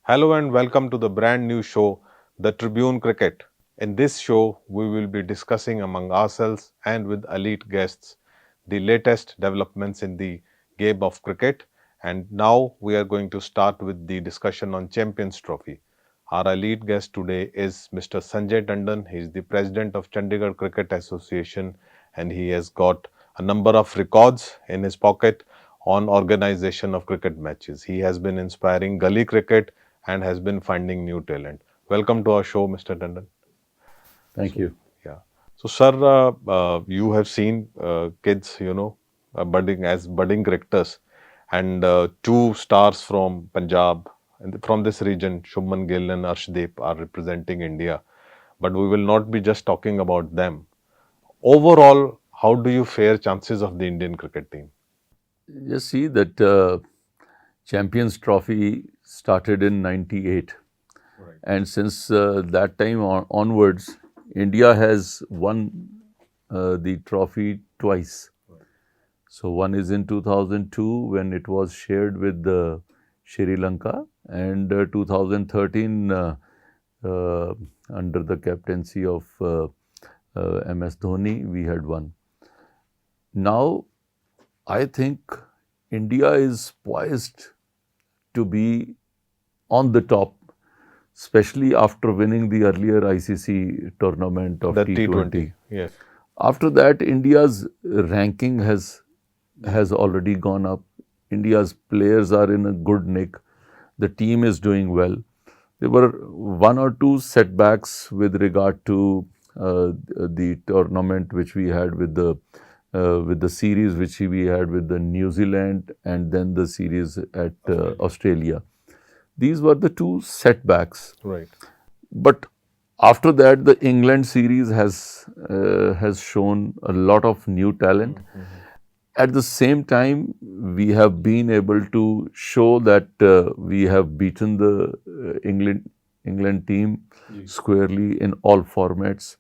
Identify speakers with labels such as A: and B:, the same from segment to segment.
A: Hello and welcome to the brand new show, The Tribune Cricket. In this show, we will be discussing among ourselves and with elite guests the latest developments in the game of cricket. And now we are going to start with the discussion on Champions Trophy. Our elite guest today is Mr. Sanjay Tandon. He is the president of Chandigarh Cricket Association and he has got a number of records in his pocket on organization of cricket matches. He has been inspiring gully cricket and has been finding new talent. Welcome to our show, Mr. Tandon.
B: Thank you.
A: Yeah. So, sir, you have seen kids, budding cricketers, and two stars from Punjab, and from this region, Shubman Gill and Arshdeep, are representing India. But we will not be just talking about them. Overall, how do you fare chances of the Indian cricket team?
B: You see that Champions Trophy started in '98, and since that time onwards, India has won the trophy twice. So one is in 2002 when it was shared with Sri Lanka, and 2013 under the captaincy of MS Dhoni, we had won. Now, I think India is poised to be on the top, especially after winning the earlier ICC tournament of T20.
A: Yes.
B: After that, India's ranking has already gone up. India's players are in a good nick. The team is doing well. There were one or two setbacks with regard to the tournament which we had with the series which we had with the New Zealand and then the series at Australia. These were the two setbacks.
A: Right.
B: But after that, the England series has shown a lot of new talent. At the same time, we have been able to show that we have beaten the England team squarely in all formats.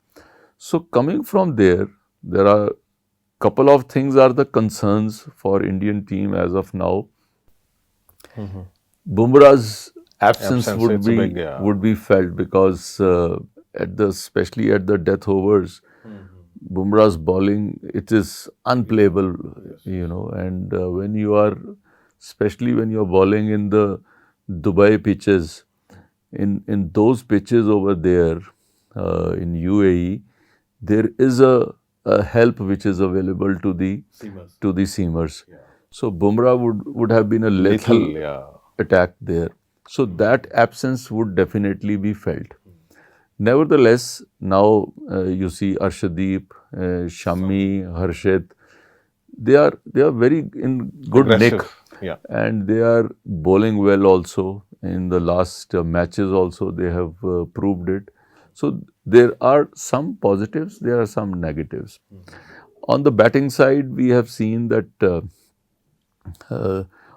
B: So coming from there, there are couple of things are the concerns for Indian team as of now. Bumrah's absence would be felt because especially at the death overs, Bumrah's bowling, it is unplayable, and especially when you are bowling in the Dubai pitches, in those pitches over there in UAE, there is a help which is available to the seamers. Yeah. So Bumrah would have been a lethal attack there. So that absence would definitely be felt. Nevertheless, now you see Arshdeep, Shami, Harshit, they are very in good nick, and they are bowling well also. In the last matches also they have proved it. So there are some positives, there are some negatives. On the batting side, we have seen that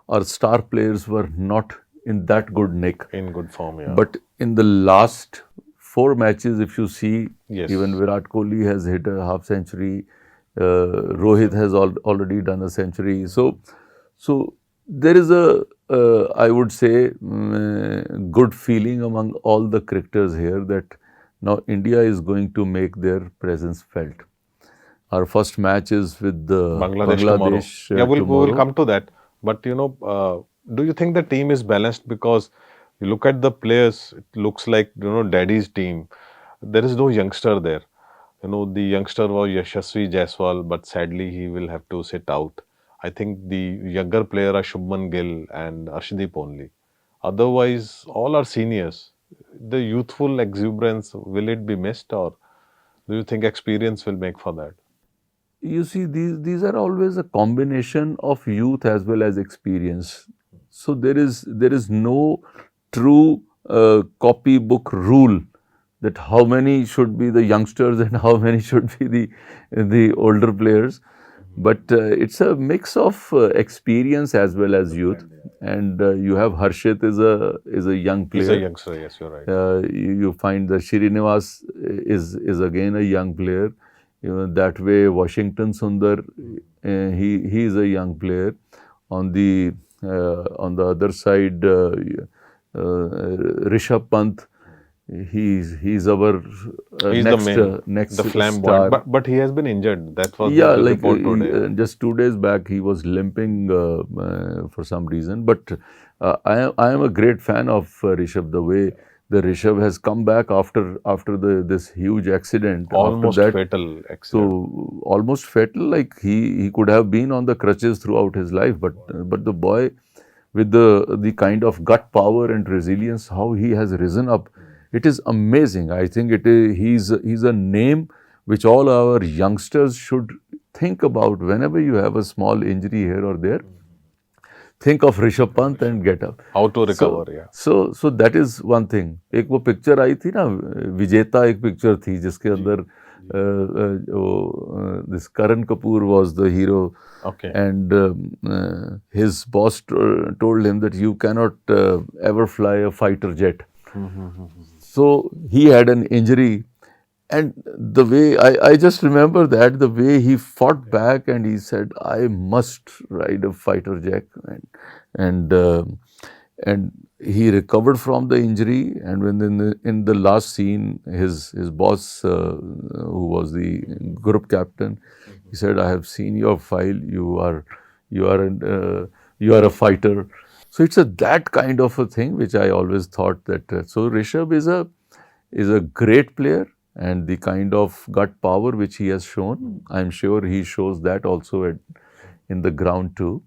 B: our star players were not in that good nick.
A: In good form, yeah.
B: But in the last 4 matches, if you see, even Virat Kohli has hit a half century. Rohit has already done a century. So there is I would say, good feeling among all the cricketers here that now India is going to make their presence felt. Our first match is with Bangladesh
A: tomorrow. We will come to that. But do you think the team is balanced? Because you look at the players, it looks like daddy's team. There is no youngster there. The youngster was Yashasvi Jaiswal, but sadly he will have to sit out. I think the younger player are Shubman Gill and Arshdeep only. Otherwise, all are seniors. The youthful exuberance, will it be missed, or do you think experience will make for that?
B: You see, these are always a combination of youth as well as experience. So there is no true copybook rule that how many should be the youngsters and how many should be the older players. But it's a mix of experience as well as youth. And you have Harshit is a young player.
A: He's a youngster, yes, you're right.
B: You find that Srinivas is again a young player. That way Washington Sundar, he is a young player. On the other side, Rishabh Pant, he's our
A: He's
B: next
A: the flamboyant,
B: star.
A: but he has been injured. That was
B: Yeah,
A: the
B: like
A: report today.
B: just 2 days back, he was limping for some reason. But I am a great fan of Rishabh. The way the Rishabh has come back after this huge accident.
A: Almost
B: after that,
A: fatal accident.
B: so almost fatal. Like he could have been on the crutches throughout his life. But the boy, with the kind of gut power and resilience, how he has risen up, it is amazing. I think he's a name which all our youngsters should think about whenever you have a small injury here or there. Think of Rishabh Pant and get up.
A: How to recover, yeah.
B: So that is one thing. एक वो picture आई थी ना, विजेता एक picture थी जिसके अंदर this Karan Kapoor was the hero.
A: Okay.
B: And his boss told him that you cannot ever fly a fighter jet. So he had an injury, and the way I just remember that the way he fought back and he said, I must ride a fighter jet, and he recovered from the injury. And when in the last scene, his boss, who was the group captain, he said, I have seen your file. You are a fighter. So it's that kind of a thing which I always thought that. So Rishabh is a great player, and the kind of gut power which he has shown, I'm sure he shows that also in the ground too.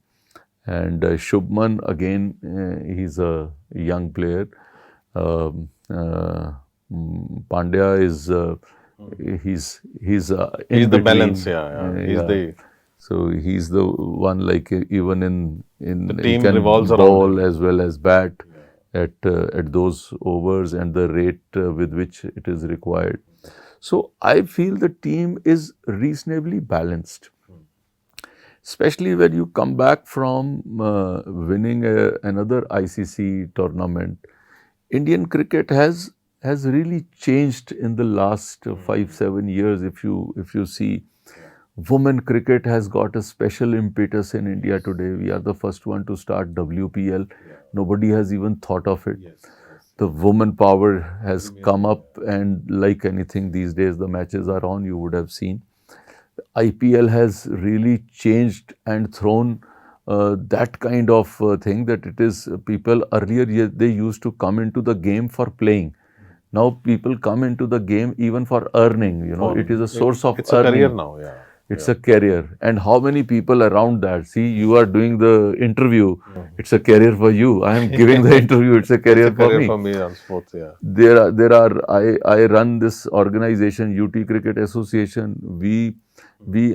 B: And Shubman, again, he's a young player. Pandya is he's in
A: the
B: between.
A: Balance, yeah.
B: So he's the one, like even in
A: the
B: he
A: team
B: can
A: revolves
B: ball
A: around him
B: as well as bat at those overs and the rate with which it is required. So I feel the team is reasonably balanced. Especially when you come back from winning another ICC tournament. Indian cricket has really changed in the last 5-7 years. If you see, women cricket has got a special impetus in India today. We are the first one to start WPL. Nobody has even thought of it. The woman power has come up, and like anything these days, the matches are on, you would have seen. IPL has really changed and thrown that kind of thing, that it is people earlier they used to come into the game for playing. Now people come into the game even for earning. It is a source of
A: it's
B: earning.
A: a career now, yeah.
B: It's a career. And how many people around that? See, you are doing the interview. It's a career for you. I am giving the interview. It's a career
A: it's a career
B: for me.
A: On sports, yeah.
B: There are. I run this organization, UT Cricket Association. We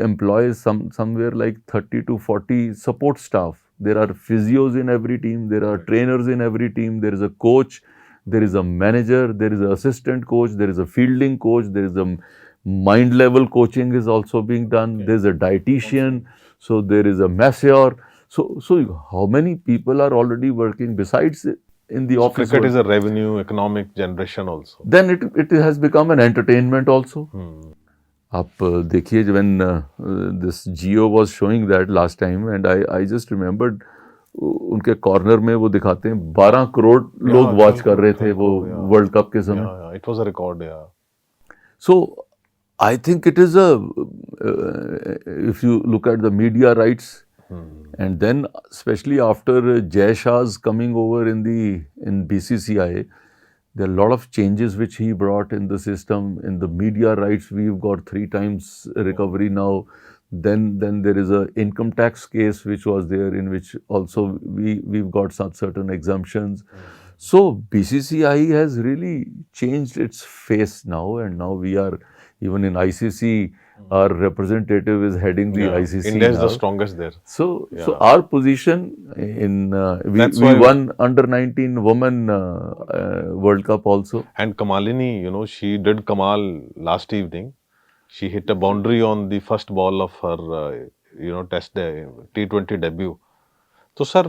B: employ somewhere like 30 to 40 support staff. There are physios in every team. There are trainers in every team. There is a coach. There is a manager. There is an assistant coach. There is a fielding coach. There is a mind level coaching is also being done. There is a dietitian. So there is a masseur. So how many people are already working besides in the office?
A: Cricket is a revenue, economic generation also.
B: Then it has become an entertainment also. आप देखिए, when this Geo was showing that last time, and I just remembered, उनके corner में वो दिखाते हैं 12 करोड़ लोग watch कर रहे थे वो वर्ल्ड कप के समय.
A: It was a record, yeah.
B: So I think it is if you look at the media rights, and then especially after Jay Shah's coming over in BCCI, there are a lot of changes which he brought in the system. In the media rights, we've got 3 times recovery now. Then there is a income tax case which was there, in which also we've got some certain exemptions. So BCCI has really changed its face now, and now we are even in ICC. Our representative is heading the ICC.
A: India is
B: now.
A: the strongest there.
B: So our position in we won under 19 women World Cup also.
A: And Kamalini, she did Kamal last evening. She hit a boundary on the first ball of her test T20 debut. So sir,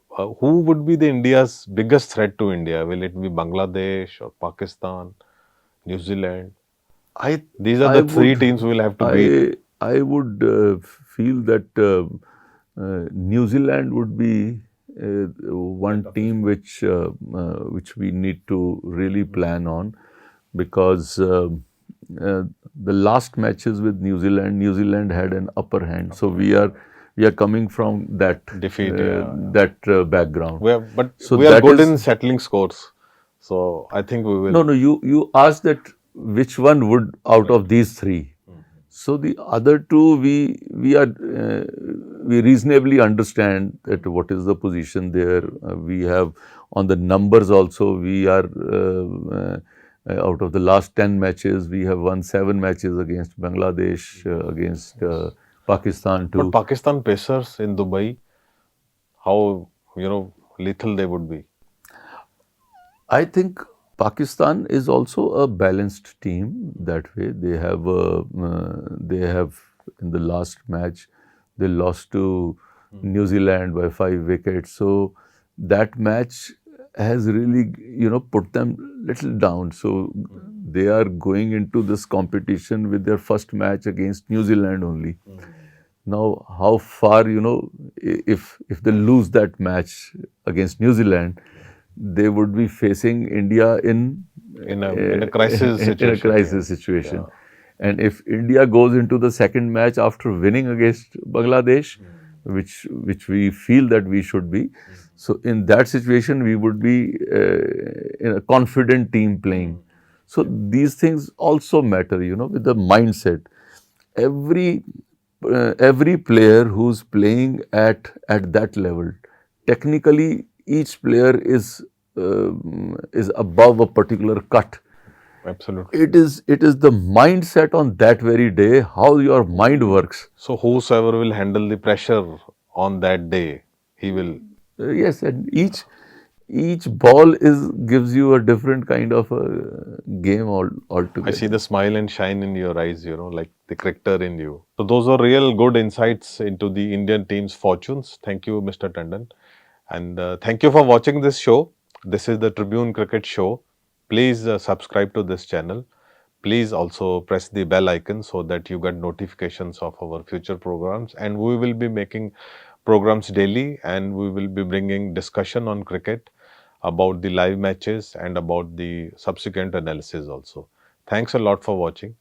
A: who would be the India's biggest threat to India? Will it be Bangladesh or Pakistan, New Zealand? These are the 3 teams we will have to beat.
B: I would feel that New Zealand would be one team which we need to really plan on, because the last matches with New Zealand had an upper hand. So we are coming from that
A: defeat,
B: background.
A: We are good in settling scores. So I think we will.
B: No, you asked that which one would out of these three. So the other two, we reasonably understand that what is the position there. We have on the numbers also. We are out of the last 10 matches, we have won 7 matches against Bangladesh, against Pakistan too.
A: But Pakistan Pacers in Dubai, how lethal they would be?
B: I think Pakistan is also a balanced team that way. They have in the last match they lost to New Zealand by 5 wickets. So that match has really put them little down. So they are going into this competition with their first match against New Zealand only. Now, how far if they lose that match against New Zealand, they would be facing India in
A: a crisis situation.
B: In a crisis situation. Yeah. And if India goes into the second match after winning against Bangladesh, which we feel that we should be, so in that situation we would be in a confident team playing. So these things also matter, with the mindset. Every player who's playing at that level, technically each player is above a particular cut.
A: Absolutely.
B: It is the mindset on that very day, how your mind works.
A: So whosoever will handle the pressure on that day, he will.
B: Yes, and each ball gives you a different kind of a game altogether.
A: I see the smile and shine in your eyes, like the cricketer in you. So those are real good insights into the Indian team's fortunes. Thank you, Mr. Tandon. And thank you for watching this show. This is the Tribune Cricket Show. Please subscribe to this channel. Please also press the bell icon so that you get notifications of our future programs. And we will be making programs daily, and we will be bringing discussion on cricket, about the live matches and about the subsequent analysis also. Thanks a lot for watching.